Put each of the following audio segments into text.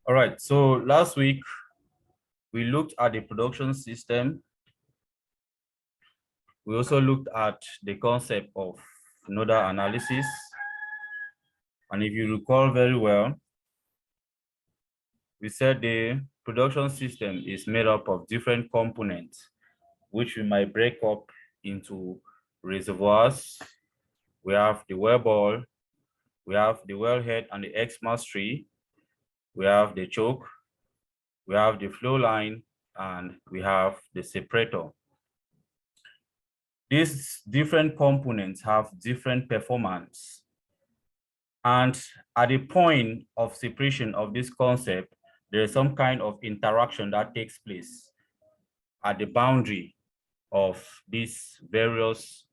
All right, so last week we looked at the production system. We also looked at the concept of nodal analysis. And if you recall very well, we said the production system is made up of different components, which we might break up into reservoirs. We have the well ball, we have the wellhead and the X-mass tree, we have the choke, we have the flow line, and we have the separator. These different components have different performance. And at the point of separation of this concept, there is some kind of interaction that takes place at the boundary of these various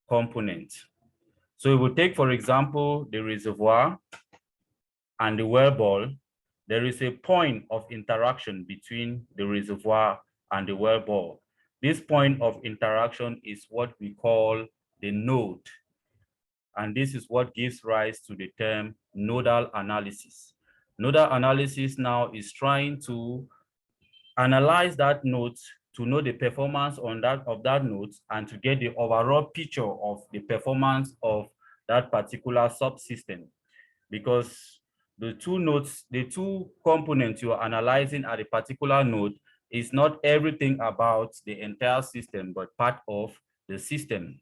components. So we will take, for example, the reservoir and the well ball. There is a point of interaction between the reservoir and the well ball. This point of interaction is what we call the node. And this is what gives rise to the term nodal analysis. Nodal analysis now is trying to analyze that node to know the performance of that node and to get the overall picture of the performance of that particular subsystem. Because the two components you are analyzing at a particular node is not everything about the entire system, but part of the system.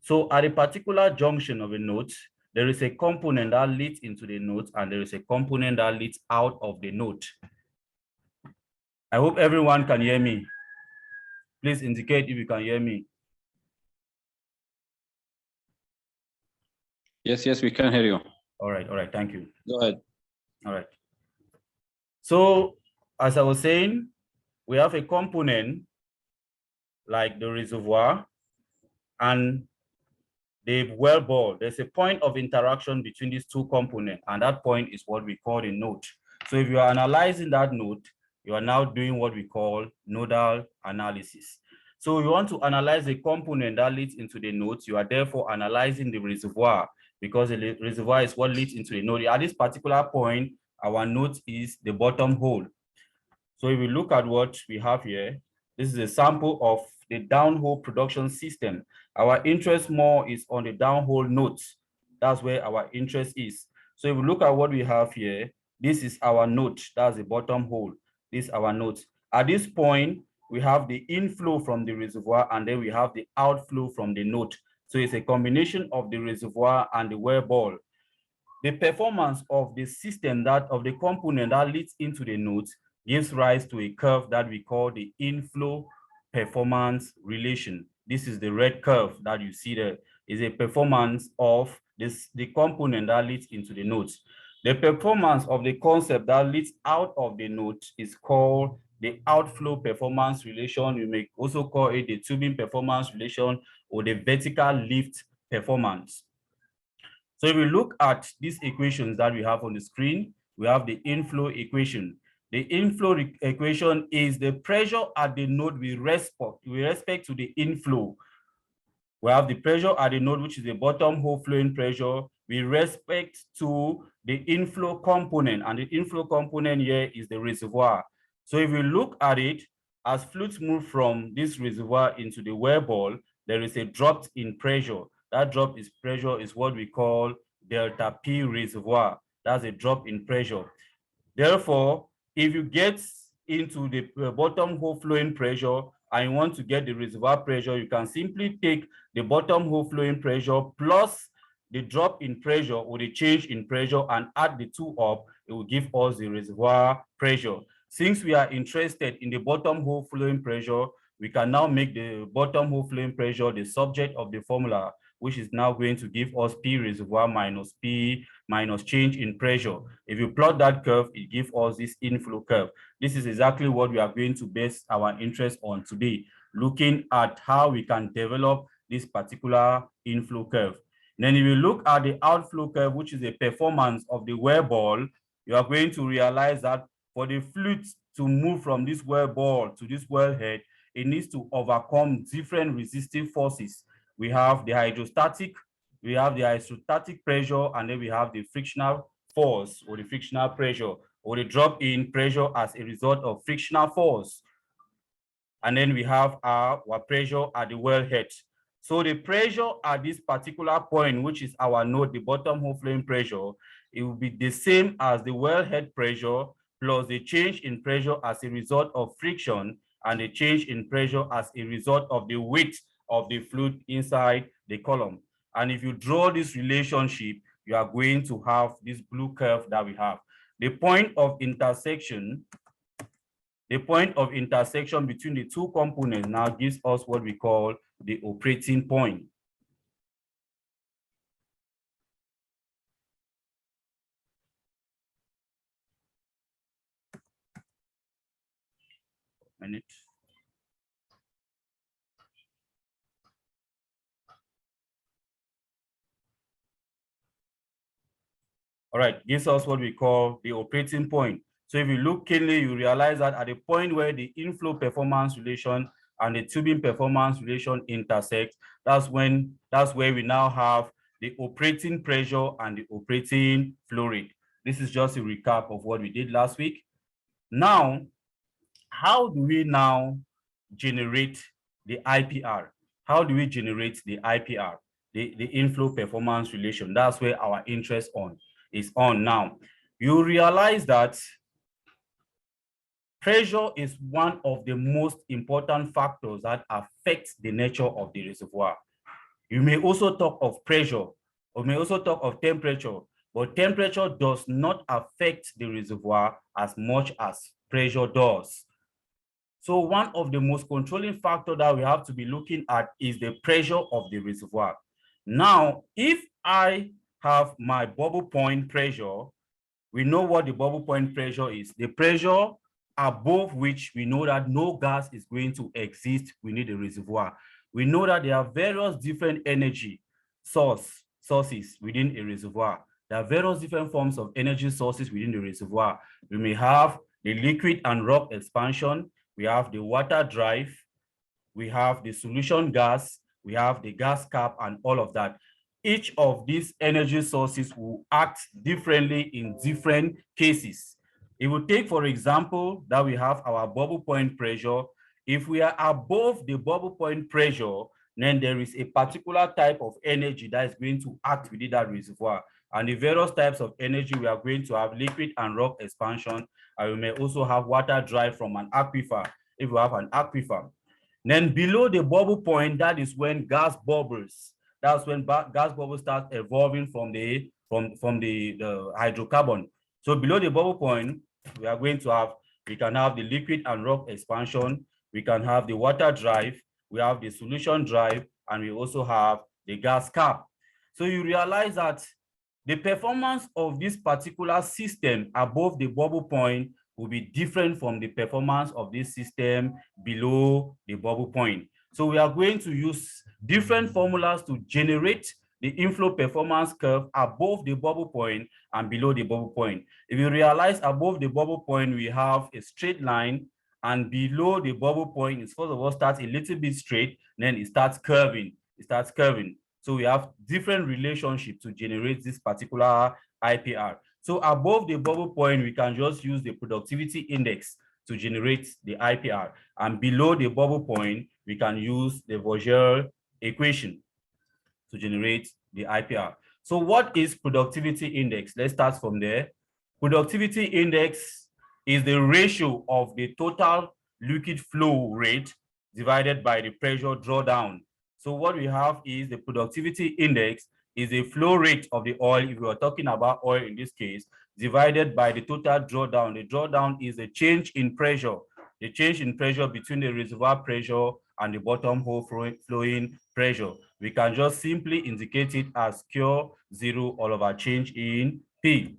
So at a particular junction of a node, there is a component that leads into the node and there is a component that leads out of the node. I hope everyone can hear me. Please indicate if you can hear me. Yes, we can hear you. All right, thank you. Go ahead. All right. So as I was saying, we have a component like the reservoir and the well ball. There's a point of interaction between these two components, and that point is what we call a node. So if you are analyzing that node, you are now doing what we call nodal analysis. So you want to analyze the component that leads into the node, you are therefore analyzing the reservoir, because the reservoir is what leads into the node. At this particular point, our node is the bottom hole. So if we look at what we have here, this is a sample of the downhole production system. Our interest more is on the downhole nodes. That's where our interest is. So if we look at what we have here, this is our node. That's the bottom hole. This is our node. At this point, we have the inflow from the reservoir and then we have the outflow from the node. So it's a combination of the reservoir and the well ball. The performance of the system of the component that leads into the node gives rise to a curve that we call the inflow performance relation. This is the red curve that you see there, is a performance of the component that leads into the node. The performance of the concept that leads out of the node is called the outflow performance relation. You may also call it the tubing performance relation or the vertical lift performance. So if we look at these equations that we have on the screen, we have the inflow equation. The inflow equation is the pressure at the node with respect to the inflow. We have the pressure at the node, which is the bottom hole flowing pressure, with respect to the inflow component. And the inflow component here is the reservoir. So if we look at it, as fluids move from this reservoir into the well ball, there is a drop in pressure. That drop in pressure is what we call delta P reservoir. That's a drop in pressure. Therefore, if you get into the bottom hole flowing pressure and you want to get the reservoir pressure, you can simply take the bottom hole flowing pressure plus the drop in pressure or the change in pressure and add the two up. It will give us the reservoir pressure. Since we are interested in the bottom hole flowing pressure, we can now make the bottom hole flowing pressure the subject of the formula, which is now going to give us P reservoir minus P minus change in pressure. If you plot that curve, it gives us this inflow curve. This is exactly what we are going to base our interest on today, looking at how we can develop this particular inflow curve. Then if you look at the outflow curve, which is a performance of the well ball, you are going to realize that for the fluid to move from this well ball to this wellhead, it needs to overcome different resistive forces. We have the hydrostatic, we have the isostatic pressure, and then we have the frictional force or the frictional pressure, or the drop in pressure as a result of frictional force. And then we have our pressure at the wellhead. So the pressure at this particular point, which is our node, the bottom hole flowing pressure, it will be the same as the wellhead pressure plus the change in pressure as a result of friction and the change in pressure as a result of the weight of the fluid inside the column. And if you draw this relationship, you are going to have this blue curve that we have. The point of intersection between the two components now gives us what we call the operating point. Minute. All right, gives us what we call the operating point. So if you look keenly, you realize that at the point where the inflow performance relation and the tubing performance relation intersect, that's where we now have the operating pressure and the operating flow rate. This is just a recap of what we did last week. Now, how do we now generate the IPR? How do we generate the IPR, the inflow performance relation? That's where our interest is on now. You realize that pressure is one of the most important factors that affects the nature of the reservoir. You may also talk of pressure, or may also talk of temperature, but temperature does not affect the reservoir as much as pressure does. So one of the most controlling factors that we have to be looking at is the pressure of the reservoir. Now, if I have my bubble point pressure, we know what the bubble point pressure is. The pressure above which we know that no gas is going to exist within the reservoir. We know that there are various different energy sources within a reservoir. There are various different forms of energy sources within the reservoir. We may have the liquid and rock expansion, we have the water drive, we have the solution gas, we have the gas cap, and all of that. Each of these energy sources will act differently in different cases. It will take, for example, that we have our bubble point pressure. If we are above the bubble point pressure, then there is a particular type of energy that is going to act within that reservoir. And the various types of energy, we are going to have liquid and rock expansion, and we may also have water drive from an aquifer, if we have an aquifer. Then below the bubble point, that is when gas bubbles. That's when gas bubbles start evolving from the hydrocarbon. So below the bubble point, we can have the liquid and rock expansion, we can have the water drive, we have the solution drive, and we also have the gas cap. So you realize that the performance of this particular system above the bubble point will be different from the performance of this system below the bubble point. So we are going to use different formulas to generate the inflow performance curve above the bubble point and below the bubble point. If you realize above the bubble point, we have a straight line, and below the bubble point, it first of all starts a little bit straight, then it starts curving. So we have different relationships to generate this particular IPR. So above the bubble point, we can just use the productivity index to generate the IPR. And below the bubble point, we can use the Vogel equation to generate the IPR. So what is productivity index? Let's start from there. Productivity index is the ratio of the total liquid flow rate divided by the pressure drawdown. So what we have is the productivity index is the flow rate of the oil, if we are talking about oil in this case, divided by the total drawdown. The drawdown is the change in pressure between the reservoir pressure and the bottom hole flowing pressure. We can just simply indicate it as Q0 all over change in P.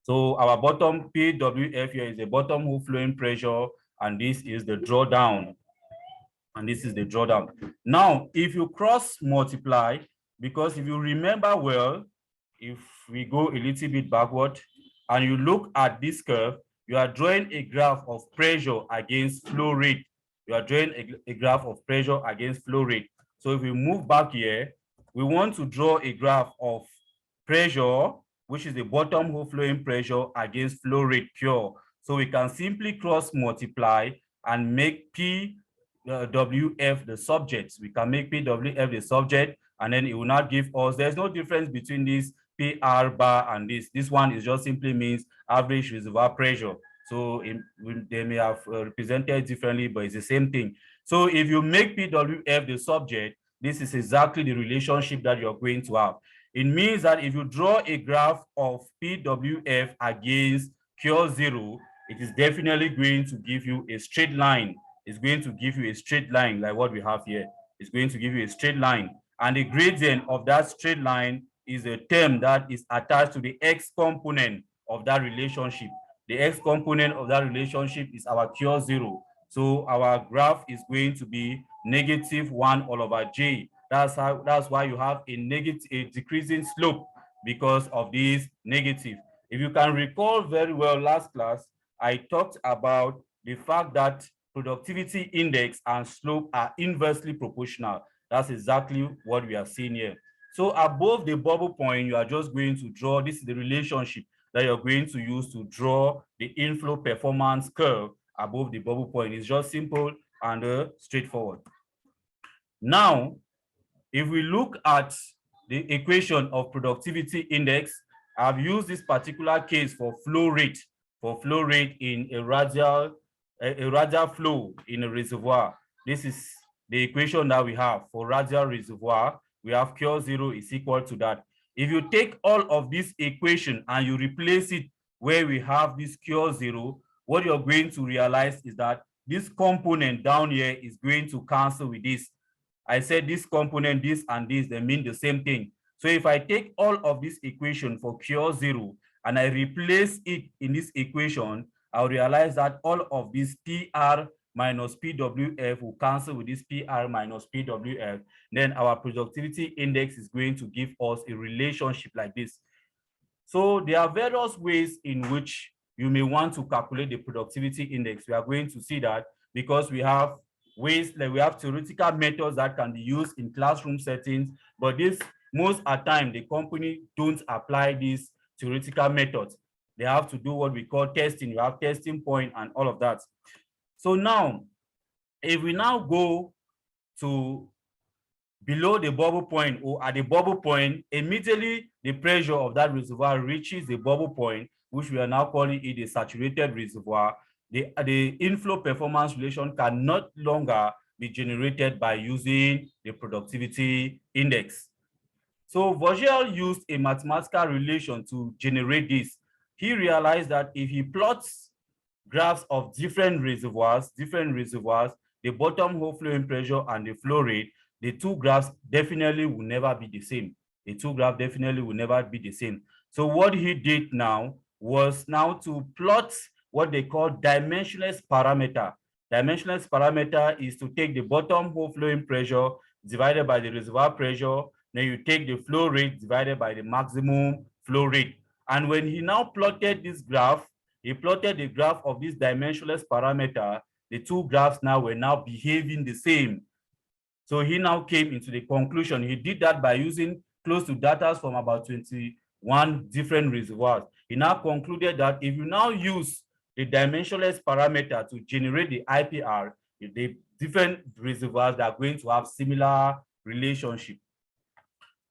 So our bottom PWF here is the bottom hole flowing pressure, and this is the drawdown. Now, if you cross multiply, because if you remember well, if we go a little bit backward and you look at this curve, you are drawing a graph of pressure against flow rate. You are drawing a graph of pressure against flow rate. So if we move back here, we want to draw a graph of pressure which is the bottom hole flowing pressure against flow rate curve. So we can simply cross multiply and make PWF the subject. We can make PWF the subject, and then it will not give us, there's no difference between this PR bar and this. This one is just simply means average reservoir pressure. So they may have represented differently, but it's the same thing. So if you make PWF the subject, this is exactly the relationship that you're going to have. It means that if you draw a graph of PWF against Q0, it is definitely going to give you a straight line. It's going to give you a straight line like what we have here. It's going to give you a straight line. And the gradient of that straight line is a term that is attached to the x component of that relationship. The x component of that relationship is our Q0. So our graph is going to be -1 all over j. That's why you have a decreasing slope because of this negative. If you can recall very well, last class, I talked about the fact that productivity index and slope are inversely proportional. That's exactly what we are seeing here. So above the bubble point, you are just going to draw, this is the relationship that you're going to use to draw the inflow performance curve above the bubble point. It's just simple and straightforward. Now, if we look at the equation of productivity index, I've used this particular case for flow rate in a radial flow in a reservoir. This is the equation that we have for radial reservoir. We have Q0 is equal to that. If you take all of this equation and you replace it where we have this Q0, what you're going to realize is that this component down here is going to cancel with this. I said this component, this and this, they mean the same thing. So if I take all of this equation for Q0 and I replace it in this equation, I'll realize that all of this PR minus PWF will cancel with this PR minus PWF. Then our productivity index is going to give us a relationship like this. So there are various ways in which you may want to calculate the productivity index. We are going to see that because we have ways, like we have theoretical methods that can be used in classroom settings, but this most of the time the company don't apply these theoretical methods. They have to do what we call testing. You have testing point and all of that. So now, if we now go to below the bubble point or at the bubble point, immediately the pressure of that reservoir reaches the bubble point, which we are now calling it a saturated reservoir. The inflow performance relation can no longer be generated by using the productivity index. So Vogel used a mathematical relation to generate this. He realized that if he plots graphs of different reservoirs, the bottom hole flowing pressure and the flow rate, the two graphs definitely will never be the same. The two graphs definitely will never be the same. So what he did now was now to plot what they call dimensionless parameter. Dimensionless parameter is to take the bottom hole flowing pressure divided by the reservoir pressure, then you take the flow rate divided by the maximum flow rate. And when he now plotted this graph, he plotted the graph of this dimensionless parameter. The two graphs now were now behaving the same. So he now came into the conclusion. He did that by using close to data from about 21 different reservoirs. He now concluded that if you now use the dimensionless parameter to generate the IPR, the different reservoirs that are going to have similar relationship.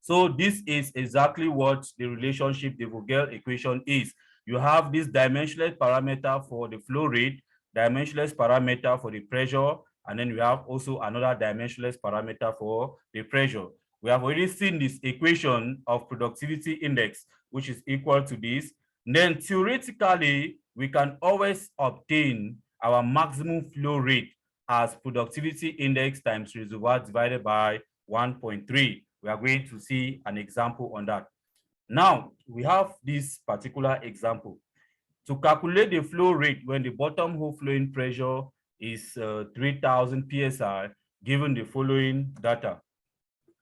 So this is exactly what the relationship, the Vogel equation is. You have this dimensionless parameter for the flow rate, dimensionless parameter for the pressure, and then we have also another dimensionless parameter for the pressure. We have already seen this equation of productivity index, which is equal to this. And then theoretically, we can always obtain our maximum flow rate as productivity index times reservoir divided by 1.3. We are going to see an example on that. Now, we have this particular example. To calculate the flow rate when the bottom hole flowing pressure is 3000 psi, given the following data.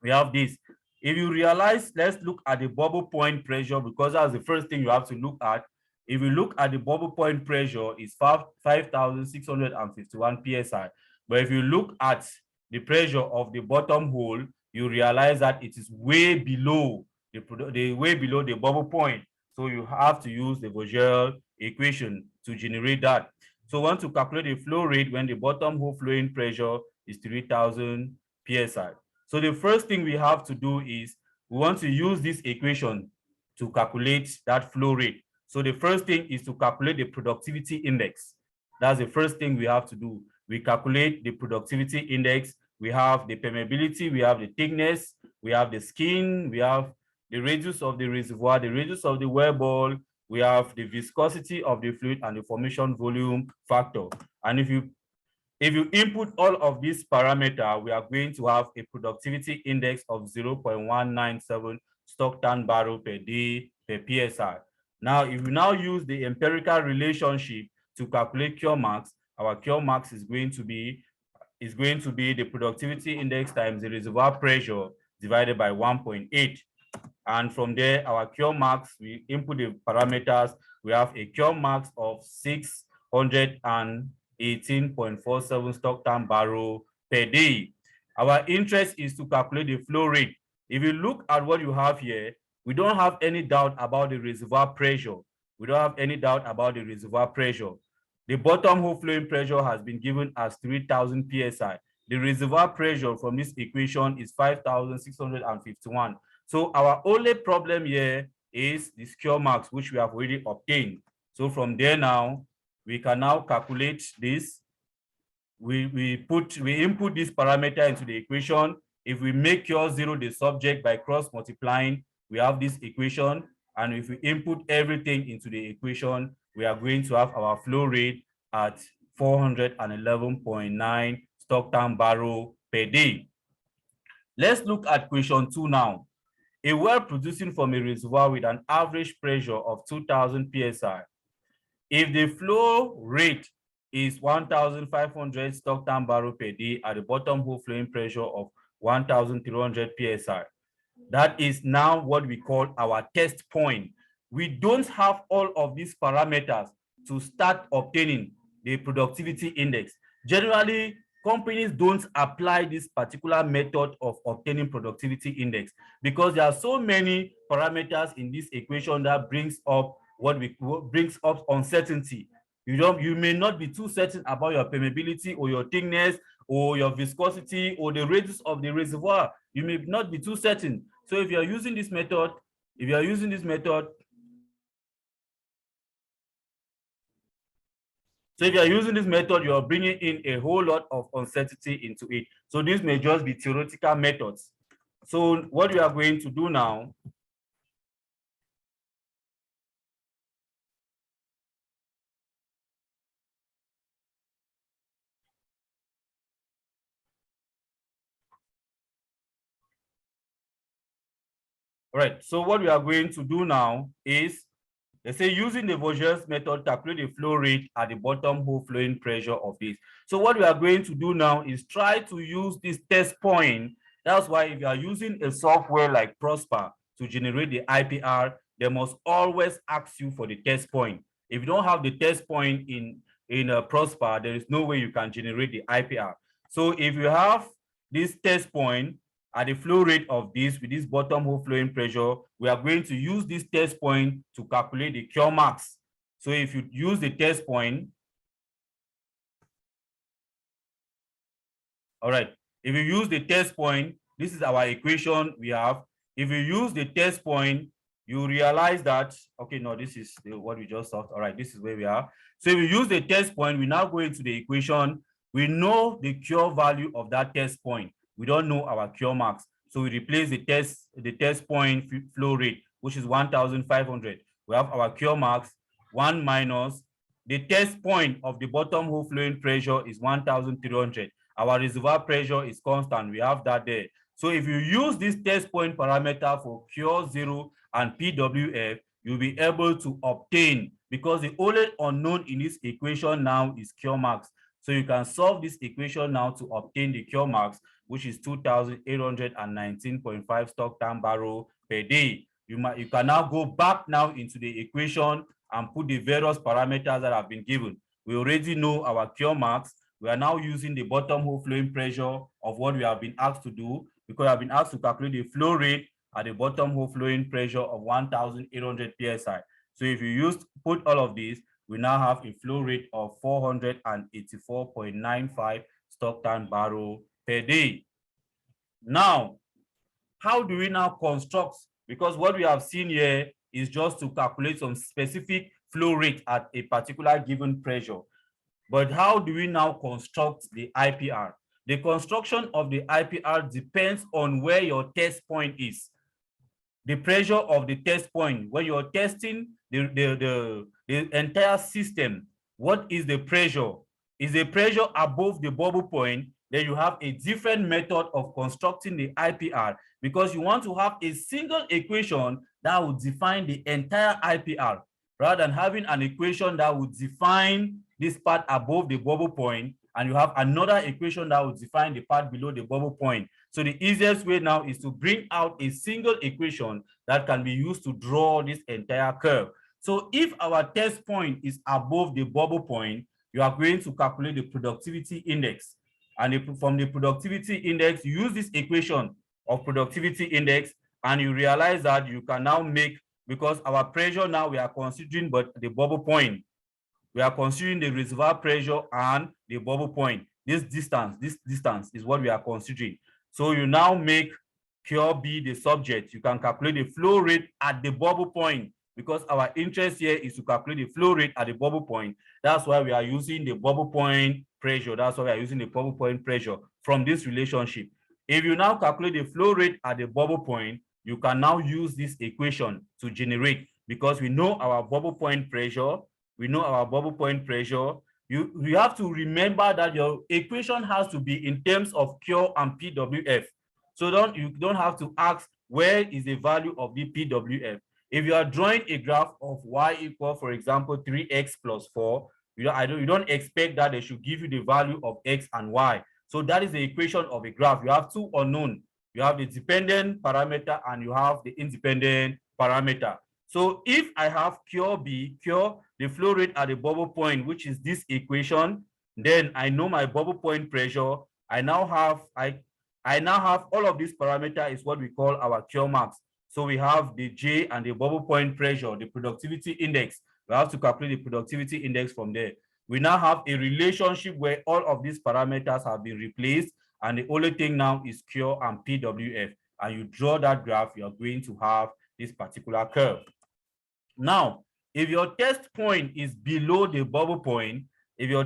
We have this. If you realize, let's look at the bubble point pressure because that's the first thing you have to look at. If you look at the bubble point pressure, it's 5,651 psi. But if you look at the pressure of the bottom hole, you realize that it is way below the bubble point. So you have to use the Vogel equation to generate that. So we want to calculate the flow rate when the bottom hole flowing pressure is 3000 psi. So the first thing we have to do is we want to use this equation to calculate that flow rate. So the first thing is to calculate the productivity index. That's the first thing we have to do. We calculate the productivity index. We have the permeability, we have the thickness, we have the skin, we have the radius of the reservoir, the radius of the well ball, we have the viscosity of the fluid and the formation volume factor. And if you input all of these parameters, we are going to have a productivity index of 0.197 Stockton barrel per day per PSI. Now, if we now use the empirical relationship to calculate cure max, our cure max is going to be the productivity index times the reservoir pressure divided by 1.8. And from there, our cure max, we input the parameters. We have a cure max of 618.47 Stockton barrel per day. Our interest is to calculate the flow rate. If you look at what you have here, we don't have any doubt about the reservoir pressure. We don't have any doubt about the reservoir pressure. The bottom hole flowing pressure has been given as 3000 psi. The reservoir pressure from this equation is 5651. So our only problem here is the cure max, which we have already obtained. So from there now, we can now calculate this. We input this parameter into the equation. If we make cure zero the subject by cross multiplying, we have this equation. And if we input everything into the equation, we are going to have our flow rate at 411.9 Stockton barrel per day. Let's look at question 2 now. A well producing from a reservoir with an average pressure of 2000 psi. If the flow rate is 1500 Stockton barrel per day at the bottom hole flowing pressure of 1300 psi, that is now what we call our test point. We don't have all of these parameters to start obtaining the productivity index. Generally, companies don't apply this particular method of obtaining productivity index because there are so many parameters in this equation that brings up uncertainty. You may not be too certain about your permeability or your thickness or your viscosity or the radius of the reservoir. You may not be too certain. So if you are using this method, you are bringing in a whole lot of uncertainty into it. So this may just be theoretical methods. So what we are going to do now so what we are going to do now is, let's say, using the Vogel's method, calculate the flow rate at the bottom hole flowing pressure of this. So what we are going to do now is try to use this test point. That's why if you are using a software like Prosper to generate the IPR, they must always ask you for the test point. If you don't have the test point in Prosper, there is no way you can generate the IPR. So if you have this test point at the flow rate of this with this bottom hole flowing pressure, we are going to use this test point to calculate the cure max. So if you use the test point, all right, if you use the test point, this is our equation we have. If you use the test point, you realize that, okay, no, this is what we just solved. All right, this is where we are. So if you use the test point, we now go into the equation. We know the cure value of that test point. We don't know our cure max. So we replace the test point flow rate, which is 1500. We have our cure max 1 minus the test point of the bottom hole flowing pressure is 1300. Our reservoir pressure is constant. We have that there. So if you use this test point parameter for cure zero and PWF, you'll be able to obtain, because the only unknown in this equation now is cure max. So you can solve this equation now to obtain the cure max, which is 2819.5 Stockton barrel per day. You can now go back now into the equation and put the various parameters that have been given. We already know our cure max. We are now using the bottom hole flowing pressure of what we have been asked to do, because we have been asked to calculate the flow rate at the bottom hole flowing pressure of 1,800 psi. So if you put all of these, we now have a flow rate of 484.95 stock tank barrel per day. Now, how do we now construct? Because what we have seen here is just to calculate some specific flow rate at a particular given pressure. But how do we now construct the IPR? The construction of the IPR depends on where your test point is. The pressure of the test point, when you're testing the entire system, what is the pressure? Is the pressure above the bubble point? Then you have a different method of constructing the IPR, because you want to have a single equation that would define the entire IPR, rather than having an equation that would define this part above the bubble point, and you have another equation that would define the part below the bubble point. So the easiest way now is to bring out a single equation that can be used to draw this entire curve. So if our test point is above the bubble point, you are going to calculate the productivity index. And from the productivity index, you use this equation of productivity index, and you realize that you can now make, because our pressure now we are considering but the bubble point. We are considering the reservoir pressure and the bubble point. This distance is what we are considering. So you now make Cure B the subject. You can calculate the flow rate at the bubble point, because our interest here is to calculate the flow rate at the bubble point. That's why we are using the bubble point pressure. That's why we are using the bubble point pressure from this relationship. If you now calculate the flow rate at the bubble point, you can now use this equation to generate, because we know our bubble point pressure. We know our bubble point pressure. You have to remember that your equation has to be in terms of Cure and PWF. So you don't have to ask where is the value of the PWF. If you are drawing a graph of y equal, for example, 3x plus 4, you don't expect that they should give you the value of x and y. So that is the equation of a graph. You have two unknown. You have the dependent parameter and you have the independent parameter. So if I have Cure B, Cure the flow rate at the bubble point, which is this equation, then I know my bubble point pressure. I now have all of these parameters is what we call our Cure max. So we have the J and the bubble point pressure, the productivity index. We have to calculate the productivity index from there. We now have a relationship where all of these parameters have been replaced, and the only thing now is Cure and PWF. And you draw that graph, you're going to have this particular curve. Now, if your test point is below the bubble point, you are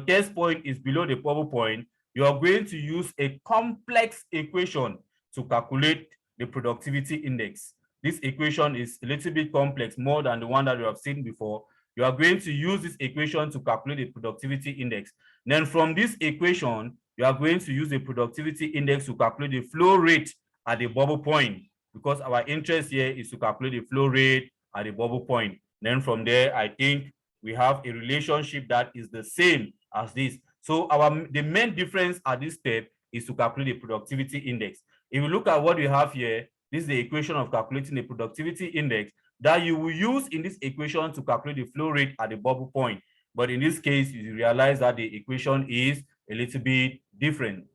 going to use a complex equation to calculate the productivity index. This equation is a little bit complex, more than the one that you have seen before. You are going to use this equation to calculate the productivity index. Then from this equation, you are going to use the productivity index to calculate the flow rate at the bubble point, because our interest here is to calculate the flow rate at the bubble point. Then from there, I think we have a relationship that is the same as this. So the main difference at this step is to calculate the productivity index. If you look at what we have here, this is the equation of calculating the productivity index that you will use in this equation to calculate the flow rate at the bubble point. But in this case, you realize that the equation is a little bit different.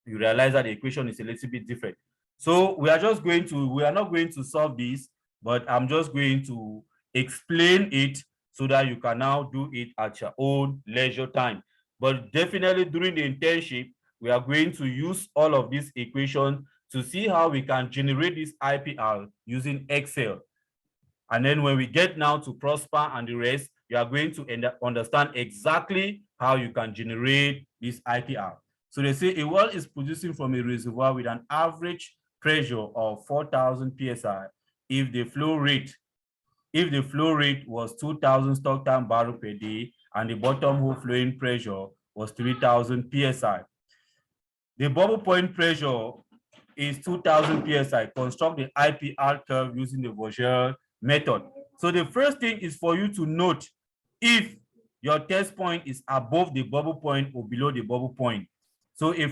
You realize that the equation is a little bit different. So we are not going to solve this, but I'm just going to explain it so that you can now do it at your own leisure time. But definitely during the internship, we are going to use all of these equations to see how we can generate this IPR using Excel. And then when we get now to Prosper and the rest, you are going to understand exactly how you can generate this IPR. So they say a well is producing from a reservoir with an average pressure of 4,000 psi if the flow rate was 2,000 stock tank barrel per day and the bottom hole flowing pressure was 3,000 psi. The bubble point pressure is 2,000 psi. Construct the IPR curve using the Vogel method. So the first thing is for you to note if your test point is above the bubble point or below the bubble point. So a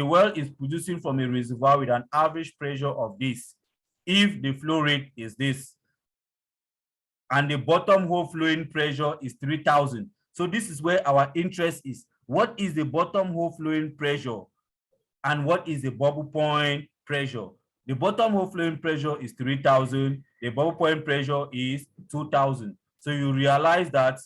well is producing from a reservoir with an average pressure of this. If the flow rate is this, and the bottom hole flowing pressure is 3,000. So this is where our interest is. What is the bottom hole flowing pressure? And what is the bubble point pressure? The bottom hole fluid pressure is 3,000. The bubble point pressure is 2,000. So you realize that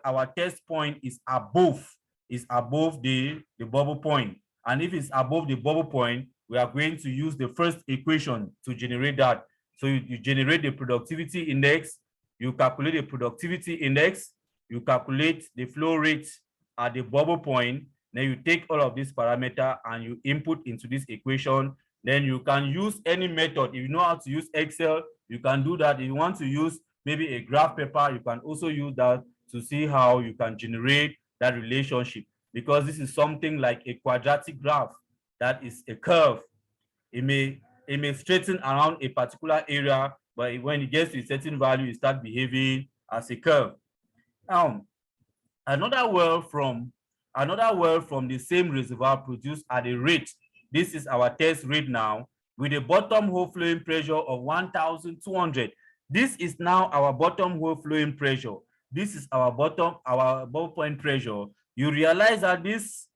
our test point is above the bubble point. And if it's above the bubble point, we are going to use the first equation to generate that. So you generate the productivity index, you calculate the productivity index, you calculate the flow rate at the bubble point, then you take all of these parameters and you input into this equation. Then you can use any method. If you know how to use Excel, you can do that. If you want to use maybe a graph paper, you can also use that to see how you can generate that relationship, because this is something like a quadratic graph that is a curve. It may straighten around a particular area, but when it gets to a certain value, it starts behaving as a curve. Another well from the same reservoir produced at a rate. This is our test rate now, with a bottom hole flowing pressure of 1,200. This is now our bottom hole flowing pressure. This is our bubble point pressure. You realize that this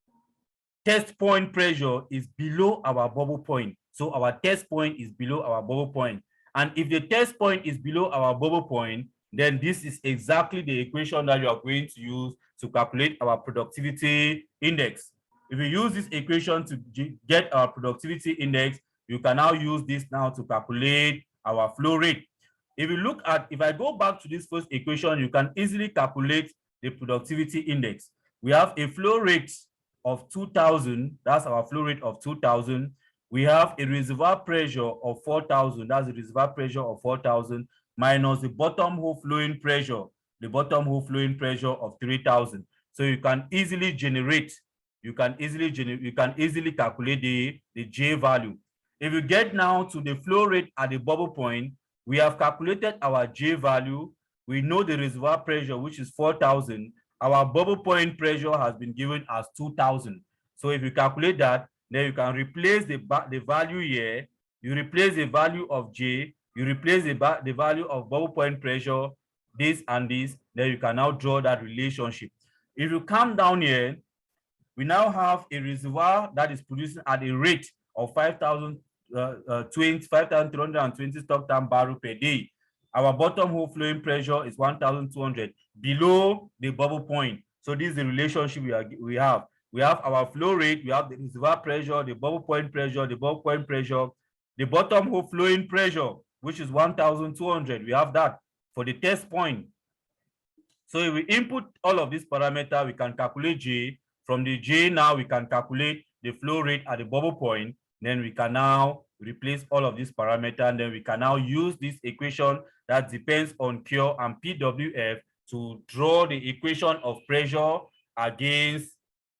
test point pressure is below our bubble point. So our test point is below our bubble point. And if the test point is below our bubble point, then this is exactly the equation that you are going to use to calculate our productivity index. If you use this equation to get our productivity index, you can now use this now to calculate our flow rate. If I go back to this first equation, you can easily calculate the productivity index. We have a flow rate of 2,000. That's our flow rate of 2,000. We have a reservoir pressure of 4,000. That's the reservoir pressure of 4,000 minus the bottom hole flowing pressure, of 3,000. So you can easily calculate the J value. If you get now to the flow rate at the bubble point, we have calculated our J value. We know the reservoir pressure, which is 4,000. Our bubble point pressure has been given as 2,000. So if you calculate that, then you can replace the value here. You replace the value of J, you replace the value of bubble point pressure, this and this, then you can now draw that relationship. If you come down here, we now have a reservoir that is producing at a rate of 5,320 stock tank barrel per day. Our bottom hole flowing pressure is 1,200 below the bubble point. So this is the relationship we have. We have our flow rate, we have the reservoir pressure, the bubble point pressure, the bottom hole flowing pressure, which is 1,200. We have that for the test point. So if we input all of these parameters, we can calculate J. From the J now, we can calculate the flow rate at the bubble point. Then we can now replace all of these parameters, and then we can now use this equation that depends on Q and PWF to draw the equation of pressure against.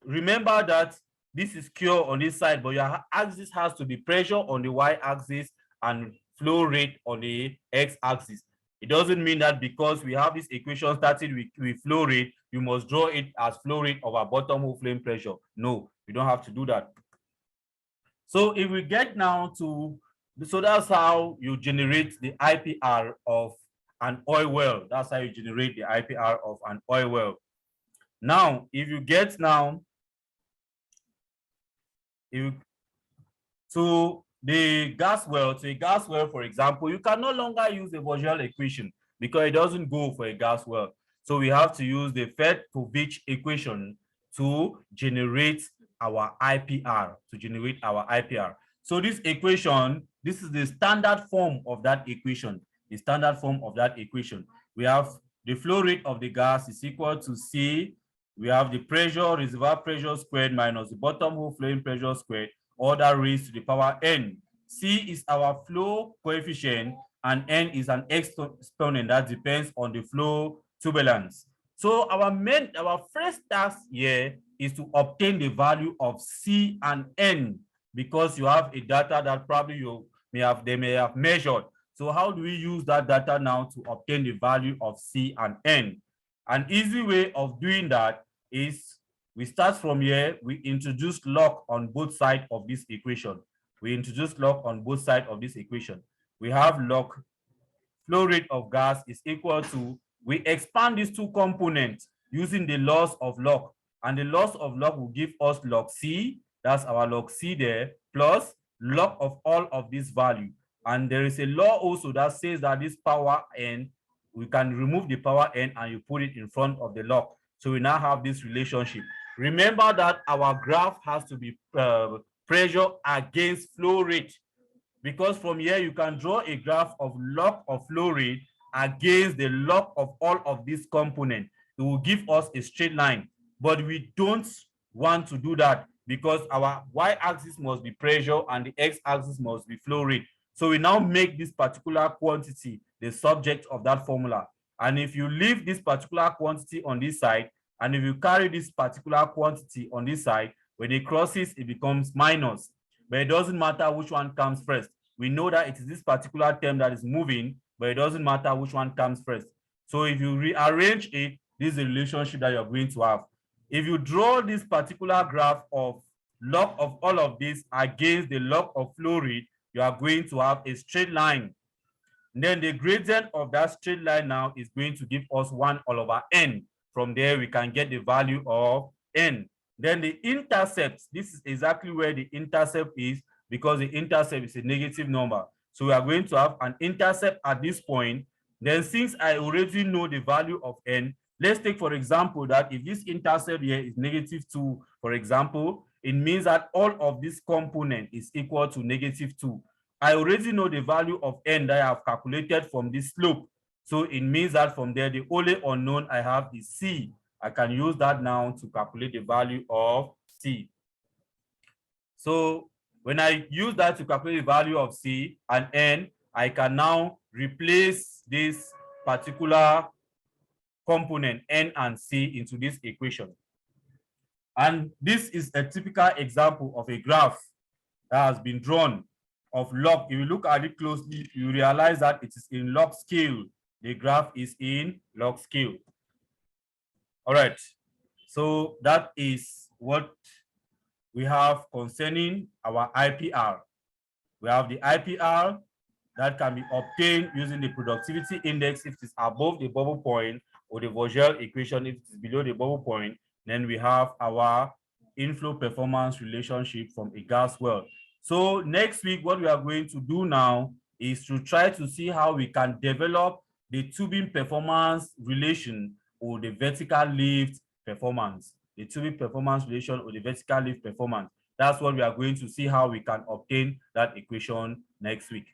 Remember that this is Q on this side, but your axis has to be pressure on the y-axis and flow rate on the x-axis. It doesn't mean that because we have this equation started with flow rate, you must draw it as flow rate of our bottom hole flame pressure. No, you don't have to do that. So if we get now to, so that's how you generate the IPR of an oil well. That's how you generate the IPR of an oil well. Now, if you get now, to the gas well, for example, you can no longer use the Vogel equation because it doesn't go for a gas well. So we have to use the Fedkovich equation to generate our IPR, So this equation, this is the standard form of that equation. We have the flow rate of the gas is equal to C. We have the pressure, reservoir pressure squared minus the bottom hole flowing pressure squared, all that raised to the power n. C is our flow coefficient and n is an exponent that depends on the flow turbulence. So our first task here is to obtain the value of C and N, because you have a data that probably they may have measured. So how do we use that data now to obtain the value of C and N? An easy way of doing that is we start from here, we introduce log on both sides of this equation. We have log flow rate of gas is equal to, we expand these two components using the laws of log, and the laws of log will give us log C, that's our log C there, plus log of all of this value. And there is a law also that says that this power n, we can remove the power n and you put it in front of the log. So we now have this relationship. Remember that our graph has to be pressure against flow rate, because from here you can draw a graph of log of flow rate against the log of all of these components. It will give us a straight line, but we don't want to do that because our y-axis must be pressure and the x-axis must be flow rate. So we now make this particular quantity the subject of that formula. And if you leave this particular quantity on this side, and if you carry this particular quantity on this side, when it crosses, it becomes minus. But it doesn't matter which one comes first. We know that it is this particular term that is moving, but it doesn't matter which one comes first. So if you rearrange it, this is the relationship that you're going to have. If you draw this particular graph of log of all of this against the log of flow rate, you are going to have a straight line. And then the gradient of that straight line now is going to give us 1/n. From there, we can get the value of n. Then the intercept, this is exactly where the intercept is, because the intercept is a negative number. So we are going to have an intercept at this point. Then since I already know the value of n, let's take, for example, that if this intercept here is -2, for example, it means that all of this component is equal to -2. I already know the value of n that I have calculated from this slope. So it means that from there, the only unknown I have is c. I can use that now to calculate the value of c. So when I use that to calculate the value of c and n, I can now replace this particular component n and c into this equation. And this is a typical example of a graph that has been drawn of log. If you look at it closely, you realize that it is in log scale. The graph is in log scale. All right. So that is what we have concerning our IPR. We have the IPR that can be obtained using the productivity index if it is above the bubble point, or the Vogel equation if it is below the bubble point. Then we have our inflow performance relationship from a gas well. So next week, what we are going to do now is to try to see how we can develop the tubing performance relation or the vertical lift performance. The tubing performance relation or the vertical lift performance. That's what we are going to see how we can obtain that equation next week.